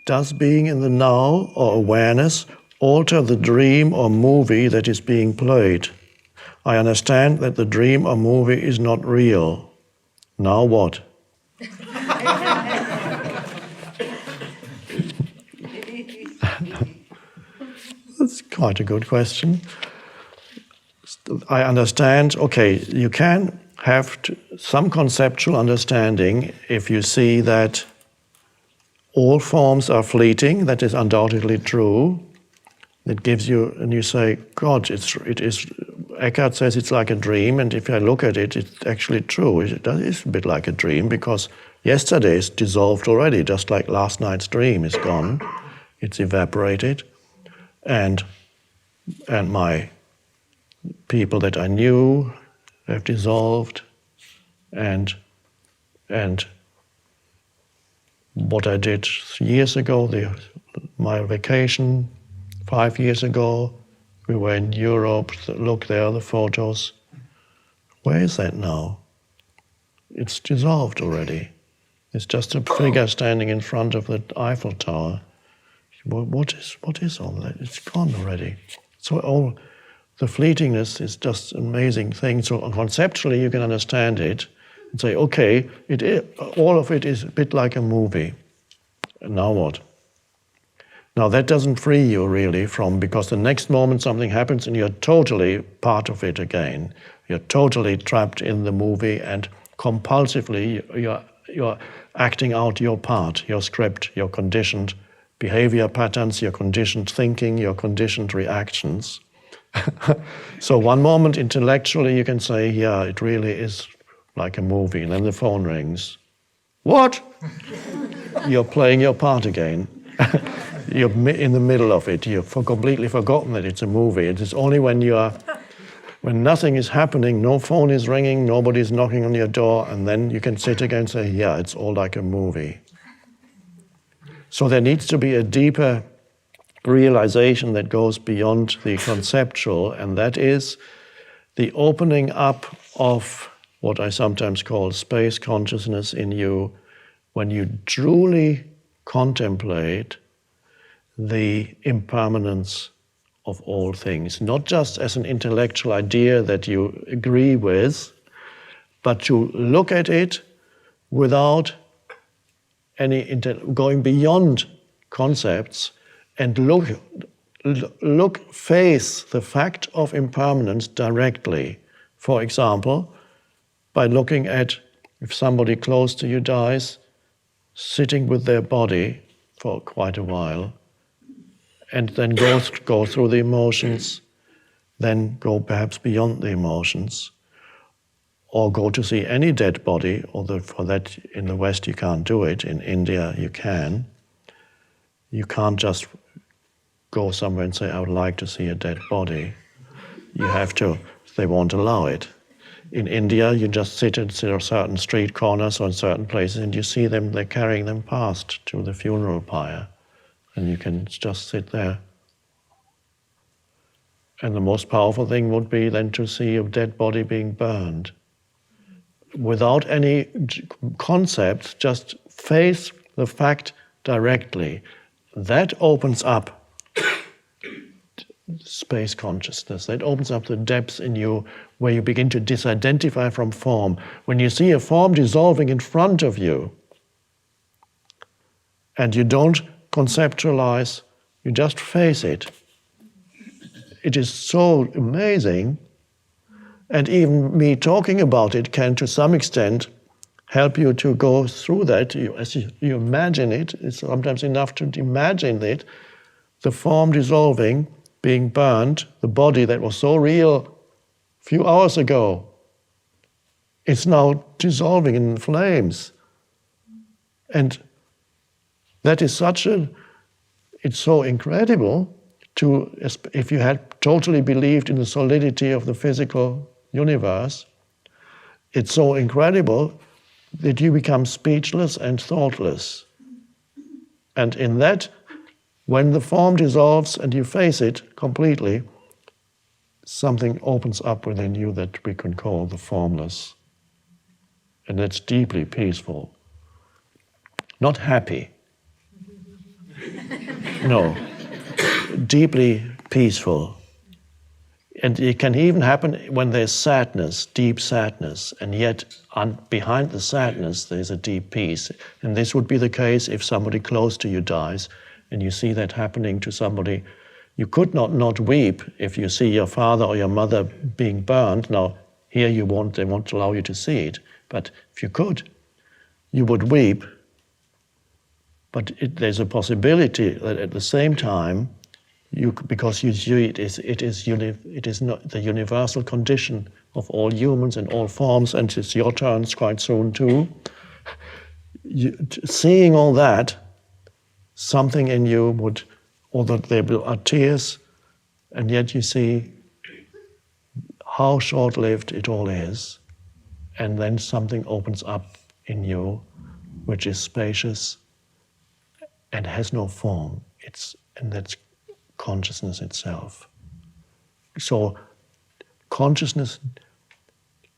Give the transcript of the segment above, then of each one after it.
Does being in the now or awareness alter the dream or movie that is being played? I understand that the dream or movie is not real. Now what? That's quite a good question. I understand, okay, you can have some conceptual understanding if you see that all forms are fleeting. That is undoubtedly true. It gives you, and you say, God, it is. Eckhart says it's like a dream, and if I look at it, it's actually true. It is a bit like a dream because yesterday is dissolved already, just like last night's dream is gone. It's evaporated, and my people that I knew have dissolved, and what I did years ago, my vacation 5 years ago, we were in Europe, look there, the photos. Where is that now? It's dissolved already. It's just a figure standing in front of the Eiffel Tower. What is all that? It's gone already. So all the fleetingness is just an amazing thing. So conceptually you can understand it and say, okay, all of it is a bit like a movie. And now what? Now that doesn't free you really because the next moment something happens and you're totally part of it again. You're totally trapped in the movie and compulsively you're acting out your part, your script, your conditioned behavior patterns, your conditioned thinking, your conditioned reactions. So one moment intellectually you can say, yeah, it really is like a movie, and then the phone rings. What? You're playing your part again. You're in the middle of it. You've completely forgotten that it's a movie. It is only when nothing is happening, no phone is ringing, nobody's knocking on your door, and then you can sit again and say, yeah, it's all like a movie. So there needs to be a deeper realization that goes beyond the conceptual, and that is the opening up of what I sometimes call space consciousness in you, when you truly contemplate the impermanence of all things, not just as an intellectual idea that you agree with, but to look at it without going beyond concepts and face the fact of impermanence directly. For example, by looking at if somebody close to you dies, sitting with their body for quite a while, and then go through the emotions, then go perhaps beyond the emotions, or go to see any dead body, although for that in the West you can't do it, in India you can. You can't just go somewhere and say, I would like to see a dead body. You have to, they won't allow it. In India, you just sit at certain street corners or in certain places and you see them, they're carrying them past to the funeral pyre. And you can just sit there. And the most powerful thing would be then to see a dead body being burned. Without any concept, just face the fact directly. That opens up space consciousness. That opens up the depths in you where you begin to disidentify from form. When you see a form dissolving in front of you and you don't conceptualize, you just face it. It is so amazing, and even me talking about it can to some extent help you to go through that. As you imagine it, it's sometimes enough to imagine it, the form dissolving, being burned, the body that was so real a few hours ago, it's now dissolving in flames. And that is it's so incredible if you had totally believed in the solidity of the physical universe, it's so incredible that you become speechless and thoughtless. And in that, when the form dissolves and you face it completely, something opens up within you that we can call the formless. And that's deeply peaceful. Not happy. No, deeply peaceful. And it can even happen when there's sadness, deep sadness, and yet behind the sadness there's a deep peace. And this would be the case if somebody close to you dies, and you see that happening to somebody. You could not weep if you see your father or your mother being burned. Now, here they won't allow you to see it, but if you could, you would weep. But there's a possibility that at the same time, because you see it is not the universal condition of all humans and all forms, and it's your turn quite soon too. Seeing all that, something in you would, although there are tears, and yet you see how short-lived it all is, and then something opens up in you, which is spacious and has no form. And that's consciousness itself. So consciousness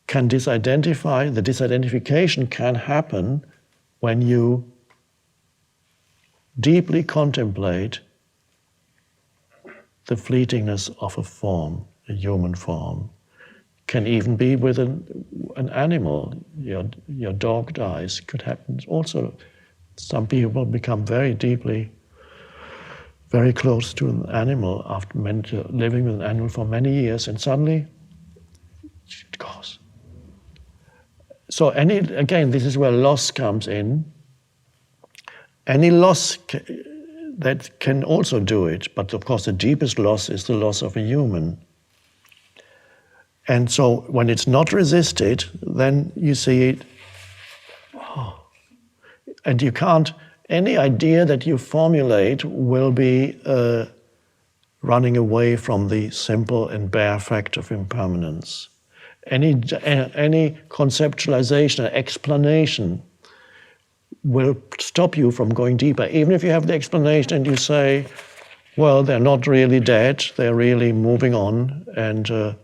can disidentify. The disidentification can happen when you deeply contemplate the fleetingness of a form, a human form. Can even be with an animal. Your dog dies. Could happen also. Some people become very close to an animal after living with an animal for many years, and suddenly it goes. So again, this is where loss comes in. Any loss that can also do it, but of course the deepest loss is the loss of a human. And so when it's not resisted, then you see it, and you can't, any idea that you formulate will be running away from the simple and bare fact of impermanence. Any conceptualization or explanation will stop you from going deeper. Even if you have the explanation and you say, well, they're not really dead, they're really moving on, and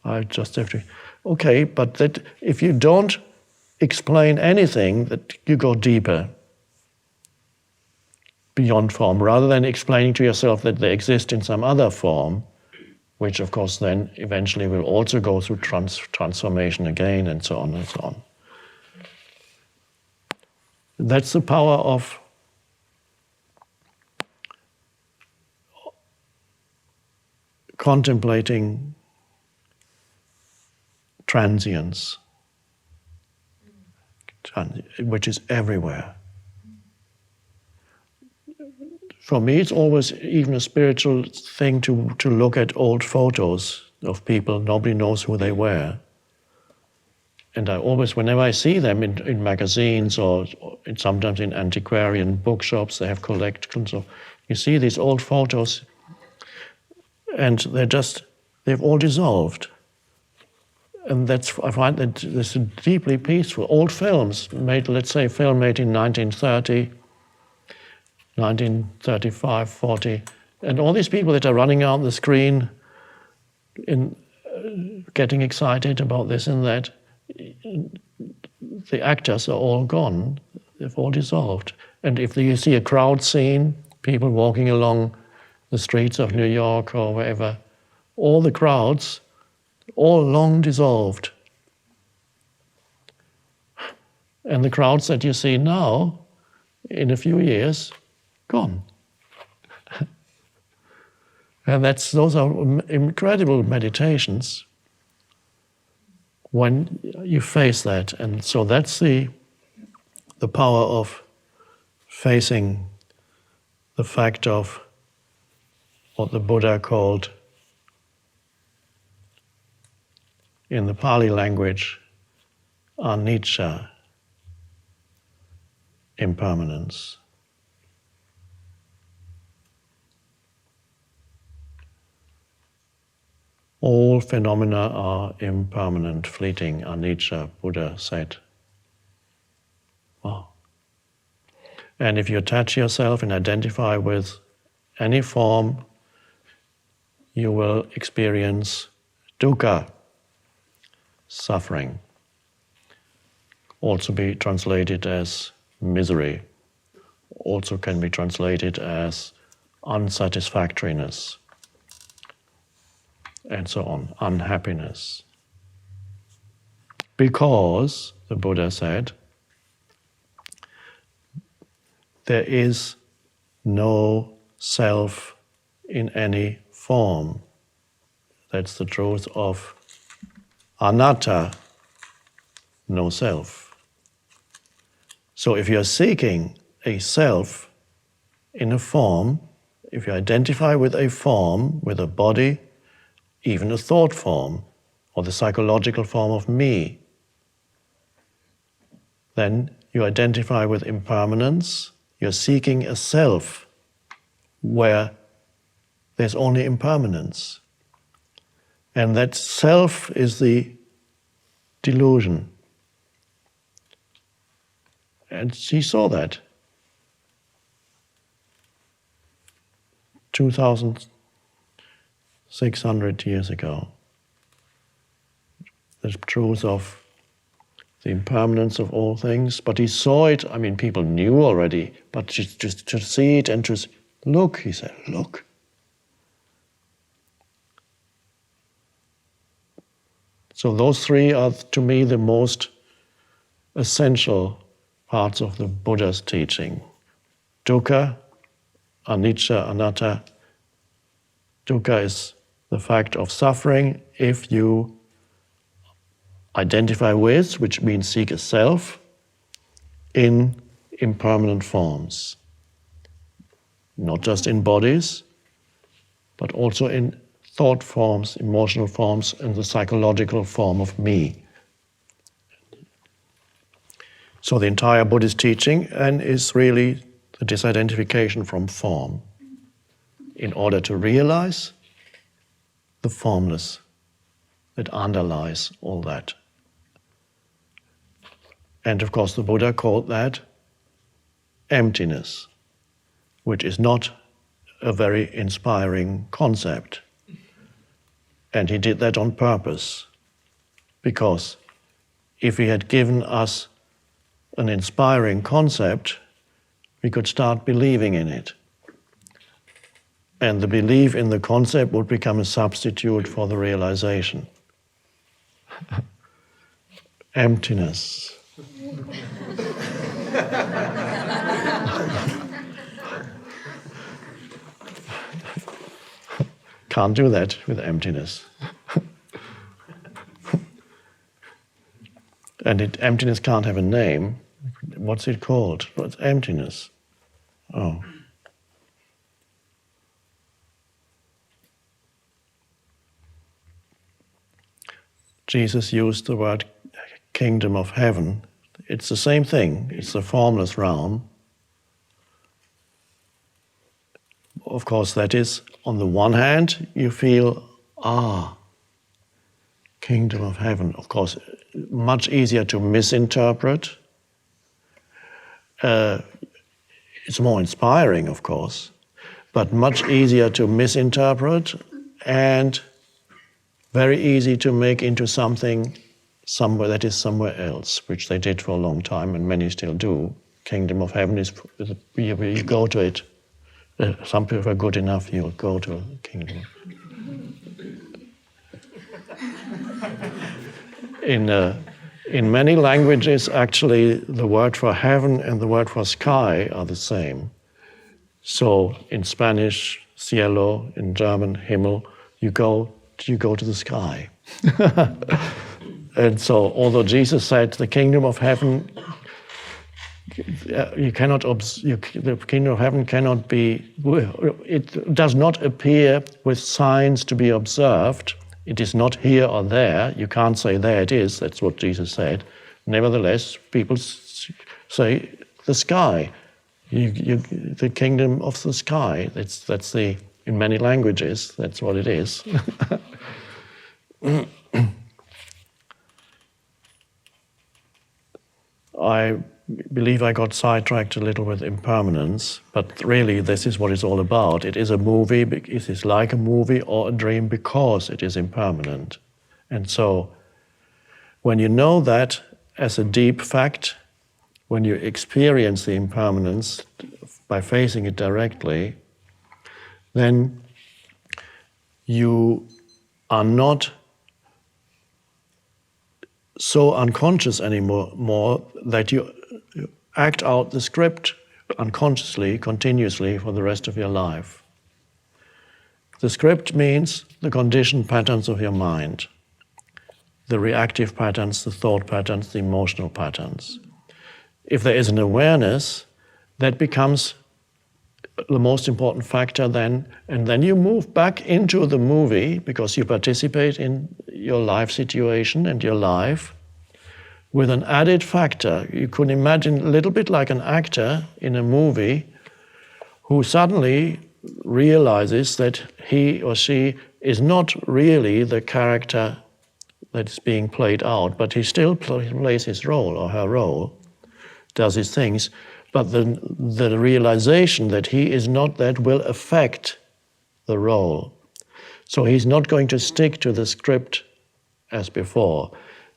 I just have to, okay, but that if you don't explain anything, that you go deeper, beyond form, rather than explaining to yourself that they exist in some other form, which of course then eventually will also go through transformation again, and so on and so on. That's the power of contemplating transience, which is everywhere. For me, it's always even a spiritual thing to look at old photos of people nobody knows who they were. And I always, whenever I see them in magazines or sometimes in antiquarian bookshops, they have collections of, you see these old photos, and they've all dissolved. And I find that this is deeply peaceful. Old films made, let's say a film made in 1930, 1935, 40, and all these people that are running out on the screen getting excited about this and that, the actors are all gone. They've all dissolved. And if you see a crowd scene, people walking along the streets of New York or wherever, all the crowds, all long dissolved. And the crowds that you see now, in a few years, gone. And those are incredible meditations when you face that. And so that's the power of facing the fact of what the Buddha called, in the Pali language, anicca, impermanence. All phenomena are impermanent, fleeting, anicca, Buddha said. Wow. And if you attach yourself and identify with any form, you will experience dukkha, suffering. Also be translated as misery also can be translated as unsatisfactoriness, and so on, unhappiness. Because, the Buddha said, there is no self in any form. That's the truth of anatta, no self. So if you're seeking a self in a form, if you identify with a form, with a body, even a thought form, or the psychological form of me, then you identify with impermanence, you're seeking a self where there's only impermanence. And that self is the delusion. And he saw that 2,600 years ago. The truth of the impermanence of all things. But he saw it, I mean, people knew already, but just to see it and to look, he said, look. So those three are, to me, the most essential parts of the Buddha's teaching. Dukkha, anicca, anatta. Dukkha is the fact of suffering if you identify with, which means seek a self, in impermanent forms. Not just in bodies, but also in thought forms, emotional forms, and the psychological form of me. So the entire Buddhist teaching is really the disidentification from form in order to realize the formless that underlies all that. And of course the Buddha called that emptiness, which is not a very inspiring concept. And he did that on purpose, because if he had given us an inspiring concept, we could start believing in it. And the belief in the concept would become a substitute for the realization. Emptiness. Can't do that with emptiness. And emptiness can't have a name. What's it called? What's emptiness? Oh. Jesus used the word kingdom of heaven. It's the same thing. It's the formless realm. Of course, that is, on the one hand, you feel, kingdom of heaven. Of course, much easier to misinterpret. It's more inspiring, of course, but much easier to misinterpret and very easy to make into something somewhere that is somewhere else, which they did for a long time and many still do. Kingdom of heaven is, you go to it. Some people are good enough, you'll go to a kingdom. In many languages, actually, the word for heaven and the word for sky are the same. So in Spanish, cielo, in German, Himmel, you go to the sky. And so, although Jesus said the kingdom of heaven, the kingdom of heaven cannot be, it does not appear with signs to be observed. It is not here or there. You can't say there it is. That's what Jesus said. Nevertheless, people say the sky, the kingdom of the sky. That's the, in many languages, that's what it is. I believe I got sidetracked a little with impermanence, but really this is what it's all about. It is a movie, it is like a movie or a dream because it is impermanent. And so when you know that as a deep fact, when you experience the impermanence by facing it directly, then you are not so unconscious anymore that you act out the script unconsciously, continuously for the rest of your life. The script means the conditioned patterns of your mind, the reactive patterns, the thought patterns, the emotional patterns. If there is an awareness, that becomes the most important factor then, and then you move back into the movie because you participate in your life situation and your life with an added factor. You could imagine a little bit like an actor in a movie who suddenly realizes that he or she is not really the character that is being played out, but he still plays his role or her role, does his things, but the realization that he is not that will affect the role. So he's not going to stick to the script as before.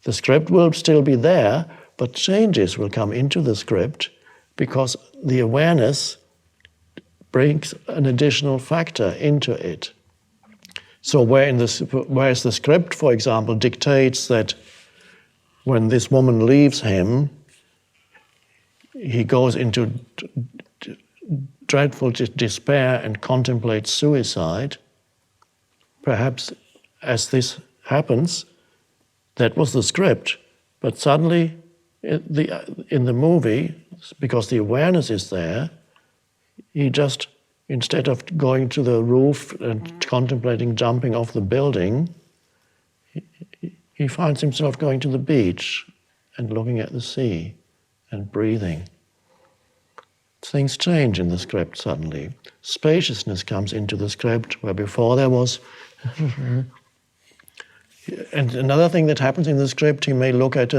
The script will still be there, but changes will come into the script because the awareness brings an additional factor into it. So whereas the script, for example, dictates that when this woman leaves him, he goes into dreadful despair and contemplates suicide. Perhaps as this happens, that was the script, but suddenly in the movie, because the awareness is there, he just, instead of going to the roof and contemplating jumping off the building, he finds himself going to the beach and looking at the sea and breathing. Things change in the script suddenly. Spaciousness comes into the script where before there was... And another thing that happens in the script, he may look at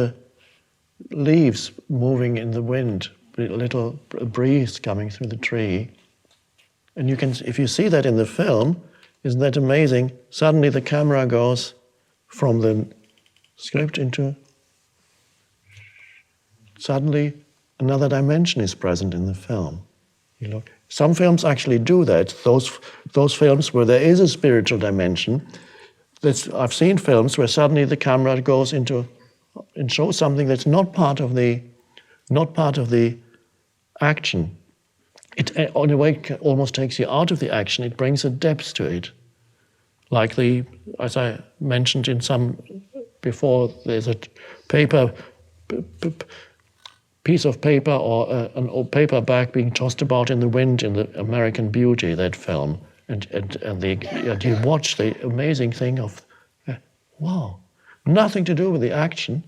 leaves moving in the wind, a little breeze coming through the tree. And you can, if you see that in the film, isn't that amazing? Suddenly the camera goes from the script into... Suddenly another dimension is present in the film. You look. Some films actually do that. Those films where there is a spiritual dimension. I've seen films where suddenly the camera goes into and shows something that's not part of the action. It in a way almost takes you out of the action. It brings a depth to it. Like as I mentioned in some before, there's a piece of paper or an old paper bag being tossed about in the wind in the American Beauty, that film. And you watch the amazing thing of, wow, nothing to do with the action.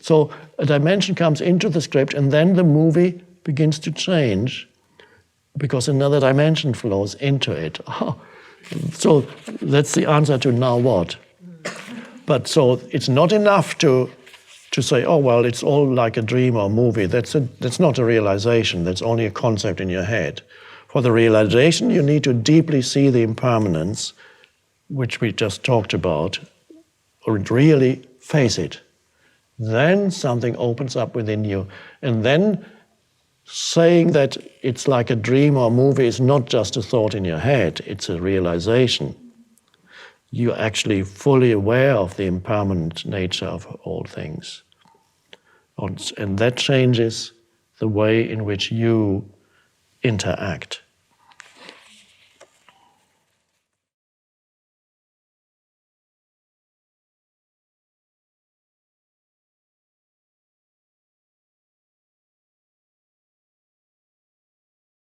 So a dimension comes into the script and then the movie begins to change because another dimension flows into it. Oh, so that's the answer to now what? But so it's not enough to say, oh, well, it's all like a dream or movie. That's not a realization. That's only a concept in your head. For the realization, you need to deeply see the impermanence, which we just talked about, or really face it. Then something opens up within you. And then saying that it's like a dream or a movie is not just a thought in your head, it's a realization. You're actually fully aware of the impermanent nature of all things. And that changes the way in which you interact.